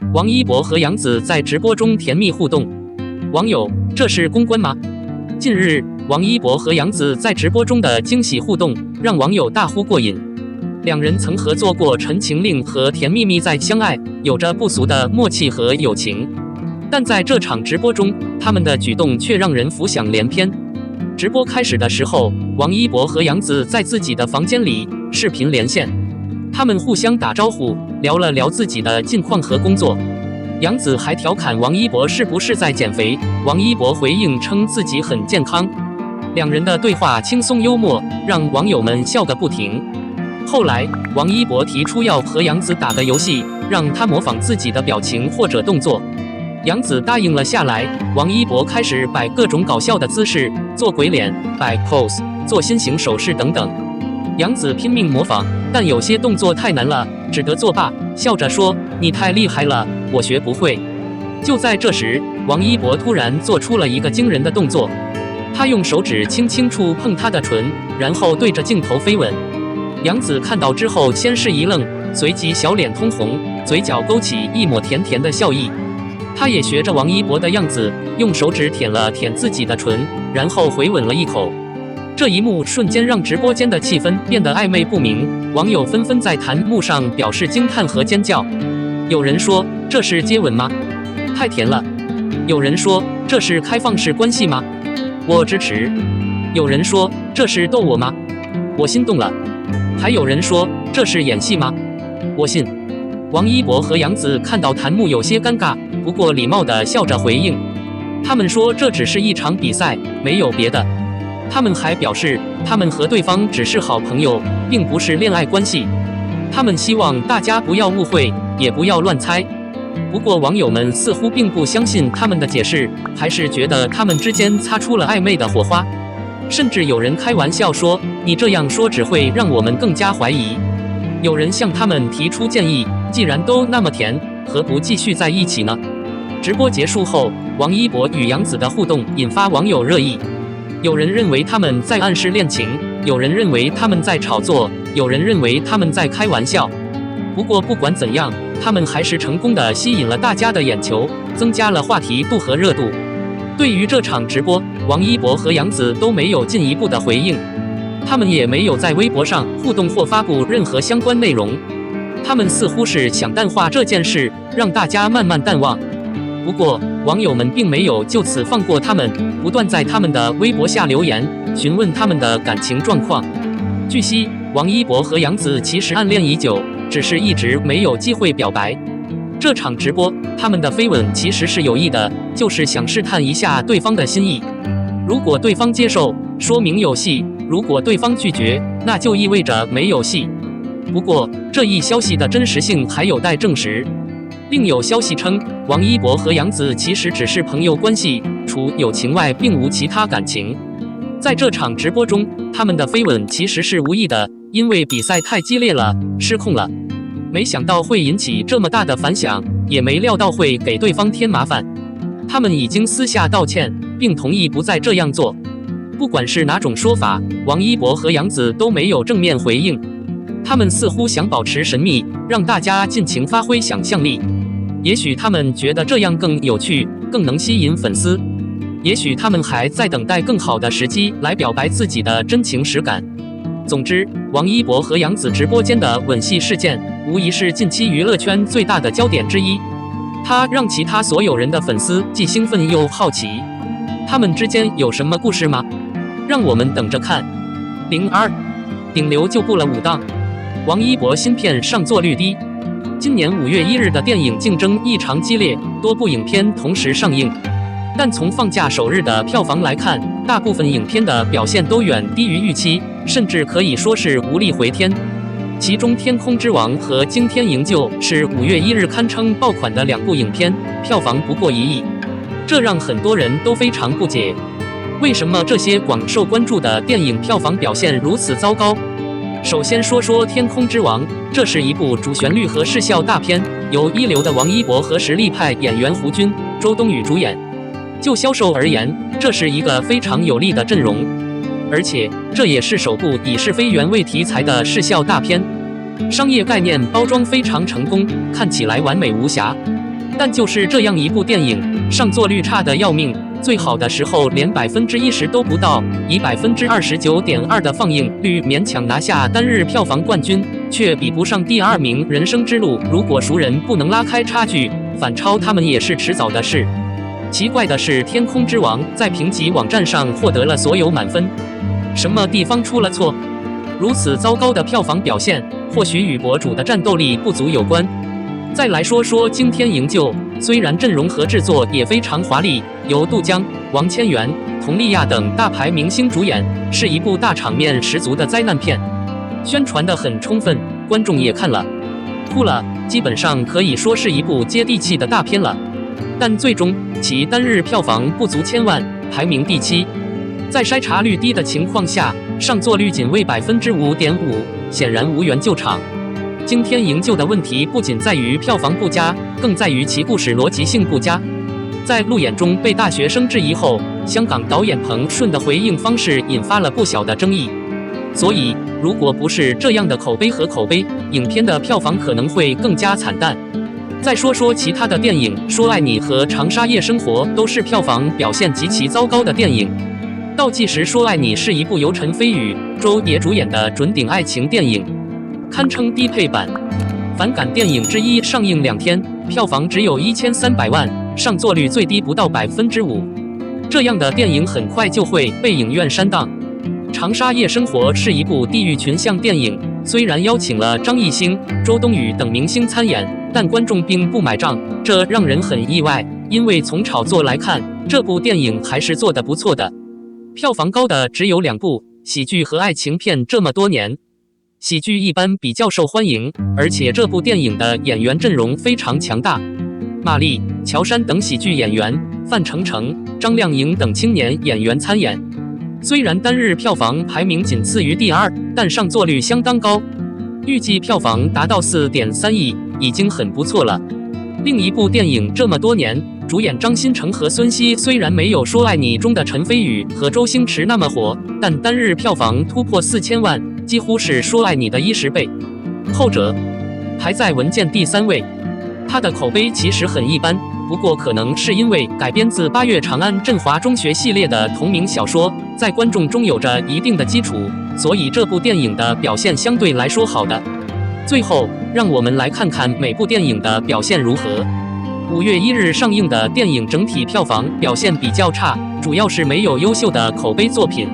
王一博和杨紫在直播中甜蜜互动，网友：这是公关吗？近日，王一博和杨紫在直播中的惊喜互动，让网友大呼过瘾。两人曾合作过《陈情令》和《甜蜜蜜再相爱》，有着不俗的默契和友情。但在这场直播中，他们的举动却让人浮想联翩。直播开始的时候，王一博和杨紫在自己的房间里视频连线，他们互相打招呼，聊了聊自己的近况和工作。杨紫还调侃王一博是不是在减肥，王一博回应称自己很健康。两人的对话轻松幽默，让网友们笑个不停。后来，王一博提出要和杨紫打个游戏，让她模仿自己的表情或者动作。杨紫答应了下来，王一博开始摆各种搞笑的姿势，做鬼脸、摆 pose、做心形手势等等。杨紫拼命模仿，但有些动作太难了，只得作罢，笑着说：“你太厉害了，我学不会。”就在这时，王一博突然做出了一个惊人的动作，他用手指轻轻触碰她的唇，然后对着镜头飞吻。杨紫看到之后，先是一愣，随即小脸通红，嘴角勾起一抹甜甜的笑意。她也学着王一博的样子，用手指舔了舔自己的唇，然后回吻了一口。这一幕瞬间让直播间的气氛变得暧昧不明，网友纷纷在弹幕上表示惊叹和尖叫。有人说这是接吻吗？太甜了。有人说这是开放式关系吗？我支持。有人说这是逗我吗？我心动了。还有人说这是演戏吗？我信。王一博和杨紫看到弹幕有些尴尬，不过礼貌地笑着回应。他们说这只是一场比赛，没有别的。他们还表示，他们和对方只是好朋友，并不是恋爱关系。他们希望大家不要误会，也不要乱猜。不过网友们似乎并不相信他们的解释，还是觉得他们之间擦出了暧昧的火花。甚至有人开玩笑说：“你这样说只会让我们更加怀疑。”有人向他们提出建议，既然都那么甜，何不继续在一起呢？直播结束后，王一博与杨紫的互动引发网友热议。有人认为他们在暗示恋情，有人认为他们在炒作，有人认为他们在开玩笑。不过不管怎样，他们还是成功地吸引了大家的眼球，增加了话题度和热度。对于这场直播，王一博和杨紫都没有进一步的回应，他们也没有在微博上互动或发布任何相关内容。他们似乎是想淡化这件事，让大家慢慢淡忘。不过，网友们并没有就此放过他们，不断在他们的微博下留言，询问他们的感情状况。据悉，王一博和杨紫其实暗恋已久，只是一直没有机会表白。这场直播，他们的飞吻其实是有意的，就是想试探一下对方的心意。如果对方接受，说明有戏；如果对方拒绝，那就意味着没有戏。不过，这一消息的真实性还有待证实。另有消息称，王一博和杨紫其实只是朋友关系，除友情外并无其他感情。在这场直播中，他们的飞吻其实是无意的，因为比赛太激烈了，失控了。没想到会引起这么大的反响，也没料到会给对方添麻烦。他们已经私下道歉，并同意不再这样做。不管是哪种说法，王一博和杨紫都没有正面回应。他们似乎想保持神秘，让大家尽情发挥想象力。也许他们觉得这样更有趣，更能吸引粉丝。也许他们还在等待更好的时机来表白自己的真情实感。总之，王一博和杨紫直播间的吻戏事件，无疑是近期娱乐圈最大的焦点之一。它让其他所有人的粉丝既兴奋又好奇，他们之间有什么故事吗？让我们等着看。02顶流就步了5档，王一博新片上座率低。今年5月1日的电影竞争异常激烈，多部影片同时上映。但从放假首日的票房来看，大部分影片的表现都远低于预期，甚至可以说是无力回天。其中《天空之王》和《惊天营救》是5月1日堪称爆款的2部影片，票房不过1亿，这让很多人都非常不解。为什么这些广受关注的电影票房表现如此糟糕？首先说说《天空之王》，这是一部主旋律和视效大片，由一流的王一博和实力派演员胡军、周冬雨主演。就销售而言，这是一个非常有力的阵容，而且这也是首部以是非原为题材的视效大片，商业概念包装非常成功，看起来完美无瑕。但就是这样一部电影，上座率差得要命，最好的时候连10%都不到，以29.2%的放映率勉强拿下单日票房冠军，却比不上第2名《人生之路》。如果熟人不能拉开差距，反超他们也是迟早的事。奇怪的是，《天空之王》在评级网站上获得了所有满分，什么地方出了错？如此糟糕的票房表现，或许与博主的战斗力不足有关。再来说说《惊天营救》，虽然阵容和制作也非常华丽，由杜江、王千源、佟丽娅等大牌明星主演，是一部大场面十足的灾难片，宣传得很充分，观众也看了哭了，基本上可以说是一部接地气的大片了。但最终其单日票房不足1000万，排名第7。在筛查率低的情况下，上座率仅为5.5%，显然无缘救场。惊天营救的问题不仅在于票房不佳，更在于其故事逻辑性不佳。在路演中被大学生质疑后，香港导演彭顺的回应方式引发了不小的争议。所以，如果不是这样的口碑和口碑，影片的票房可能会更加惨淡。再说说其他的电影，《说爱你》和《长沙夜生活》都是票房表现极其糟糕的电影。倒计时，《说爱你》是一部由陈飞宇、周也主演的准顶爱情电影，堪称低配版。反感电影之一上映2天，票房只有1300万，上座率最低不到5%。这样的电影很快就会被影院删档。《长沙夜生活》是一部地域群像电影，虽然邀请了张艺兴、周冬雨等明星参演，但观众并不买账，这让人很意外。因为从炒作来看，这部电影还是做得不错的。票房高的只有2部，喜剧和爱情片。这么多年，喜剧一般比较受欢迎，而且这部电影的演员阵容非常强大，马丽、乔杉等喜剧演员，范丞丞、张靓颖等青年演员参演。虽然单日票房排名仅次于第2，但上座率相当高，预计票房达到4.3亿，已经很不错了。另一部电影《这么多年》，主演张新成和孙熙虽然没有《说爱你》中的陈飞宇和周星驰那么火，但单日票房突破4000万，几乎是《说爱你》的10倍。后者排在文件第3位。他的口碑其实很一般，不过可能是因为改编自8月长安振华中学系列的同名小说，在观众中有着一定的基础，所以这部电影的表现相对来说好的。最后，让我们来看看每部电影的表现如何。5月1日上映的电影整体票房表现比较差，主要是没有优秀的口碑作品。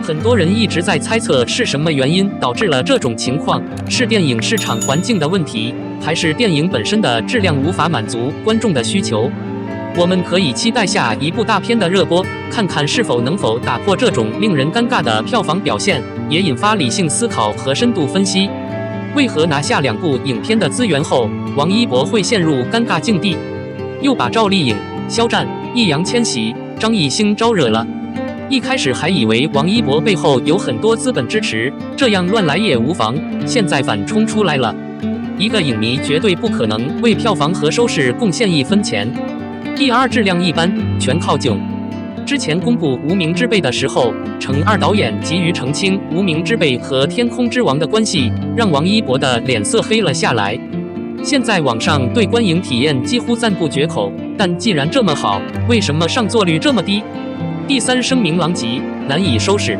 很多人一直在猜测是什么原因导致了这种情况，是电影市场环境的问题，还是电影本身的质量无法满足观众的需求？我们可以期待下一部大片的热播，看看是否能打破这种令人尴尬的票房表现，也引发理性思考和深度分析。为何拿下2部影片的资源后，王一博会陷入尴尬境地？又把赵丽颖、肖战、易烊千玺、张艺兴招惹了。一开始还以为王一博背后有很多资本支持，这样乱来也无妨，现在反冲出来了。一个影迷绝对不可能为票房和收视贡献1分钱。第2，质量一般，全靠囧。之前公布《无名之辈》的时候，程二导演急于澄清《无名之辈》和《天空之王》的关系，让王一博的脸色黑了下来。现在网上对观影体验几乎赞不绝口，但既然这么好，为什么上座率这么低？第3，声名狼藉，难以收拾。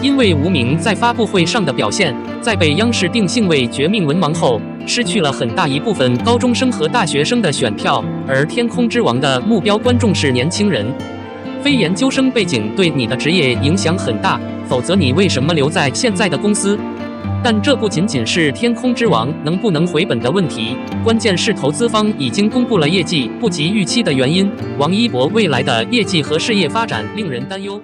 因为《无名》在发布会上的表现，在被央视定性为绝命文盲后，失去了很大一部分高中生和大学生的选票，而《天空之王》的目标观众是年轻人。非研究生背景对你的职业影响很大，否则你为什么留在现在的公司？但这不仅仅是《天空之王》能不能回本的问题，关键是投资方已经公布了业绩不及预期的原因。王一博未来的业绩和事业发展令人担忧。